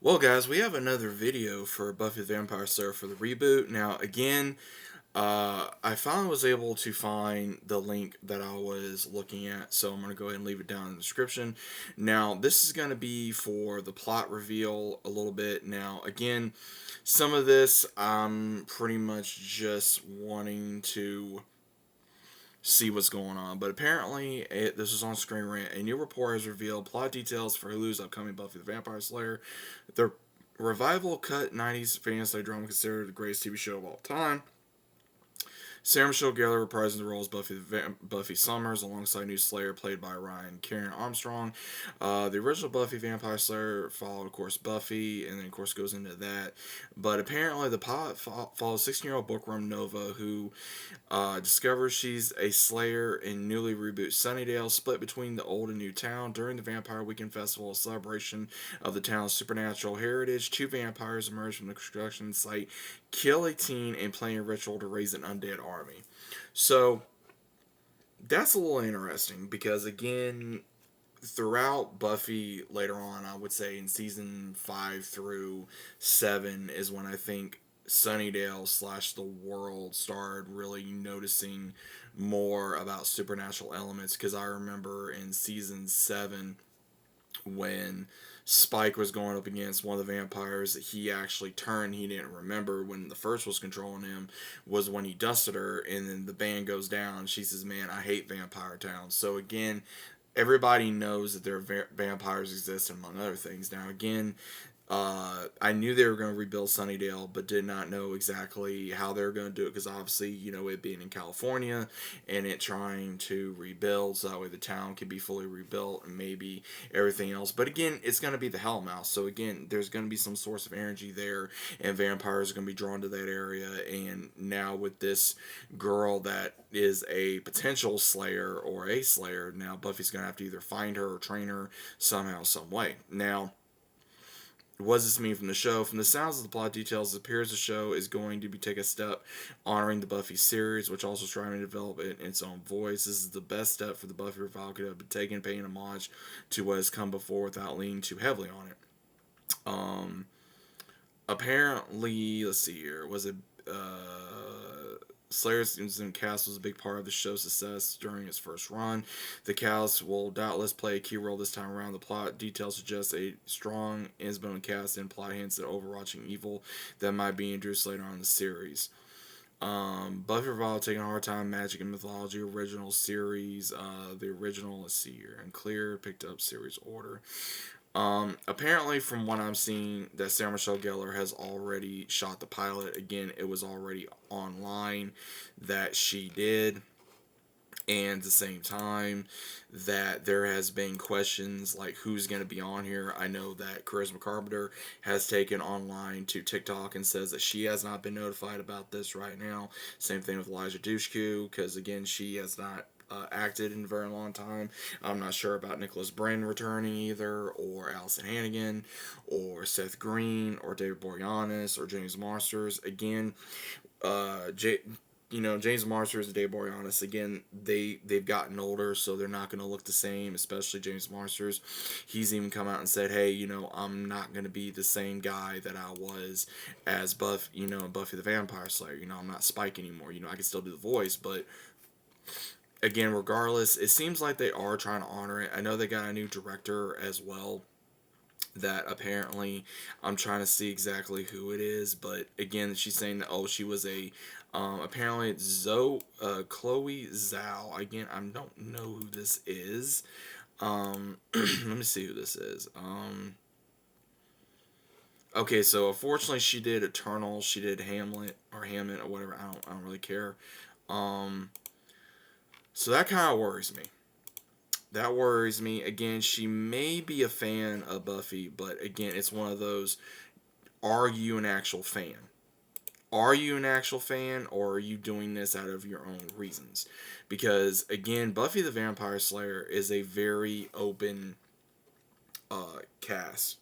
Well, guys, we have another video for Buffy the Vampire Slayer for the reboot. Now, again, I finally was able to find the link that I was looking at, so I'm going to go ahead and leave it down in the description. Now, this is going to be for the plot reveal a little bit. Now, again, some of this I'm pretty much just wanting to see what's going on. But apparently, this is on Screen Rant. A new report has revealed plot details for Hulu's upcoming Buffy the Vampire Slayer. The revival cut 90s fantasy drama considered the greatest TV show of all time. Sarah Michelle Gellar reprising the role as Buffy Summers alongside new Slayer played by Ryan Karen Armstrong. The original Buffy Vampire Slayer followed, of course, Buffy, and then, of course, goes into that. But apparently, the pilot follows 16-year-old bookworm Nova, who discovers she's a Slayer in newly rebooted Sunnydale, split between the old and new town. During the Vampire Weekend Festival, a celebration of the town's supernatural heritage, two vampires emerge from the construction site, kill a teen, and plan a ritual to raise an undead army. So that's a little interesting because, again, throughout Buffy later on, I would say in season 5 through 7 is when I think Sunnydale slash the world started really noticing more about supernatural elements. Because I remember in season 7 when Spike was going up against one of the vampires that he actually turned. He didn't remember when the first was controlling him was when he dusted her, and then the band goes down. She says, "Man, I hate Vampire Town." So again, everybody knows that there are vampires exist, among other things. Now, again, I knew they were going to rebuild Sunnydale, but did not know exactly how they were going to do it because obviously, it being in California and it trying to rebuild so that way the town can be fully rebuilt and maybe everything else. But again, it's going to be the Hellmouth, so again, there's going to be some source of energy there, and vampires are going to be drawn to that area. And now with this girl that is a potential Slayer or a Slayer, now Buffy's going to have to either find her or train her somehow, some way. Now, what does this mean from the show? From the sounds of the plot details, it appears the show is going to be take a step honoring the Buffy series, which also striving to develop it in its own voice. This is the best step for the Buffy revival could have been taken, paying homage to what has come before without leaning too heavily on it. Um, Apparently, let's see here, was it Slayer's cast was a big part of the show's success during its first run. The cast will doubtless play a key role this time around. The plot details suggest a strong Isbone cast and plot hints at overarching evil that might be introduced later on in the series. Buffy Revival taking a hard time, Magic and Mythology original series. The original, let's see here, Unclear picked up series order. Apparently, from what I'm seeing, that Sarah Michelle Gellar has already shot the pilot. Again, it was already online that she did. And at the same time, that there has been questions like who's going to be on here. I know that Charisma Carpenter has taken online to TikTok and says that she has not been notified about this right now. Same thing with Elijah Dushku, because again, she has not acted in a very long time. I'm not sure about Nicholas Bryn returning either, or Allison Hannigan, or Seth Green, or David Boreanaz, or James Marsters. Again, uh, J- James Marsters and Dave Boreanaz, again, they've gotten older, so they're not going to look the same, especially James Marsters. He's even come out and said, hey, I'm not going to be the same guy that I was as Buffy the Vampire Slayer. I'm not Spike anymore. I can still do the voice, but again, regardless, it seems like they are trying to honor it. I know they got a new director as well that apparently I'm trying to see exactly who it is, but again, she's saying that she was a apparently it's Chloe Zhao. Again, I don't know who this is. Let me see who this is. Okay, so unfortunately, she did Eternal. She did Hamlet or Hammett or whatever. I don't really care. Um, so that kind of worries me. That worries me. Again, she may be a fan of Buffy, but again, it's one of those, are you an actual fan? Are you an actual fan, or are you doing this out of your own reasons? Because again, Buffy the Vampire Slayer is a very open cast.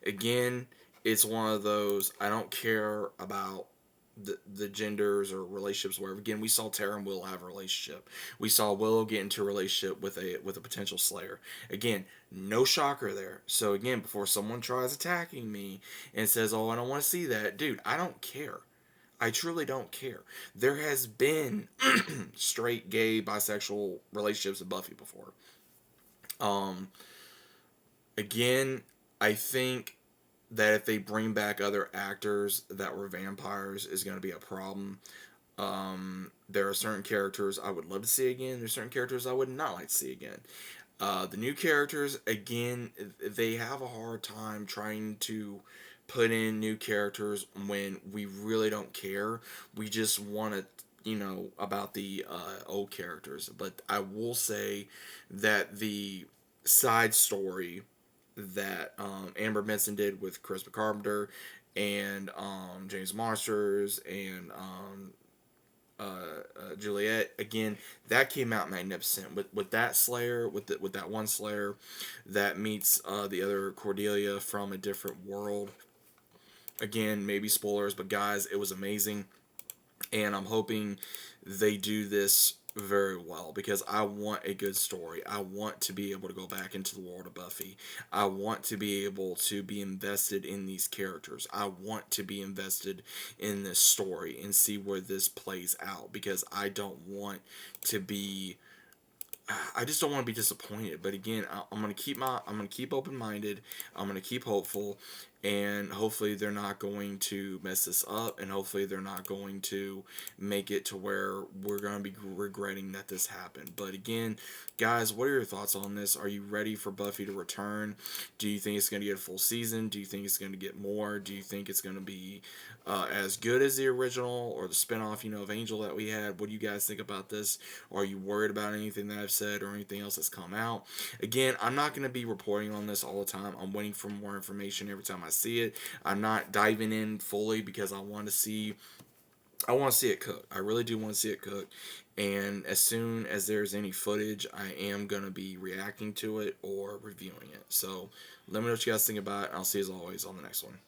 Again, it's one of those, I don't care about the genders or relationships, wherever. Again, we saw Tara and Will have a relationship. We saw Willow get into a relationship with a potential Slayer. Again, no shocker there. So again, before someone tries attacking me and says, "Oh, I don't want to see that," dude, I don't care. I truly don't care. There has been straight gay bisexual relationships with Buffy before. Um, Again, I think that if they bring back other actors that were vampires is going to be a problem. There are certain characters I would love to see again. There's certain characters I would not like to see again. The new characters, again, they have a hard time trying to put in new characters when we really don't care. We just want to, about the old characters. But I will say that the side story that Amber Benson did with Chris Carpenter and James Marsters and Juliet, again, that came out magnificent with that Slayer, with that one Slayer that meets the other Cordelia from a different world. Again, maybe spoilers, but guys, it was amazing, and I'm hoping they do this very well because I want a good story. I want to be able to go back into the world of Buffy. I want to be able to be invested in these characters. I want to be invested in this story and see where this plays out because to be I just don't want to be disappointed. But again, I'm gonna keep open minded. I'm gonna keep hopeful, and hopefully they're not going to mess this up, and hopefully they're not going to make it to where we're gonna be regretting that this happened. But again, guys, what are your thoughts on this? Are you ready for Buffy to return? Do you think it's gonna get a full season? Do you think it's gonna get more? Do you think it's gonna be as good as the original or the spinoff, of Angel that we had? What do you guys think about this? Are you worried about anything that I've said or anything else that's come out? Again, I'm not going to be reporting on this all the time. I'm waiting for more information every time I see it. I'm not diving in fully because I want to see it cook. I really do want to see it cook. And as soon as there's any footage, I am going to be reacting to it or reviewing it. So let me know what you guys think about it. I'll see you as always on the next one.